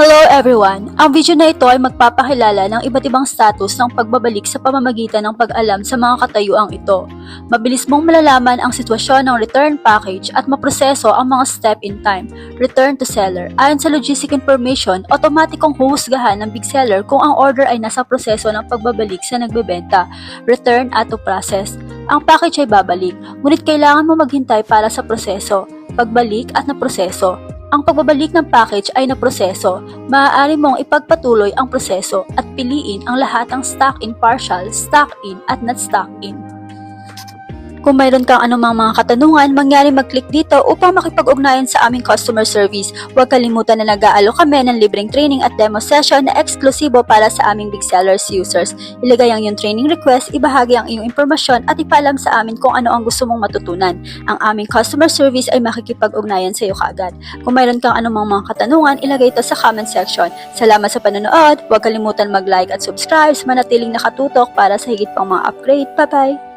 Hello everyone! Ang video na ito ay magpapakilala ng iba't ibang status ng pagbabalik sa pamamagitan ng pag-alam sa mga katayuang ito. Mabilis mong malalaman ang sitwasyon ng return package at maproseso ang mga step in time. Return to seller. Ayon sa logistic information, otomatikong huhusgahan ng big seller kung ang order ay nasa proseso ng pagbabalik sa nagbebenta. Return at to process. Ang package ay babalik, ngunit kailangan mo maghintay para sa proseso, pagbalik at naproseso. Ang pagbabalik ng package ay naproseso, maaari mong ipagpatuloy ang proseso at piliin ang lahat ng stock in partial, stock in at not stock in. Kung mayroon kang anumang mga katanungan, mangyari mag-click dito upang makipag-ugnayan sa aming customer service. Huwag kalimutan na nag-aalok kami ng libreng training at demo session na eksklusibo para sa aming big sellers users. Ilagay ang iyong training request, ibahagi ang iyong impormasyon at ipaalam sa amin kung ano ang gusto mong matutunan. Ang aming customer service ay makikipag-ugnayan sa iyo kaagad. Kung mayroon kang anumang mga katanungan, ilagay ito sa comment section. Salamat sa panonood, huwag kalimutan mag-like at subscribe, manatiling nakatutok para sa higit pang mga upgrade. Bye-bye!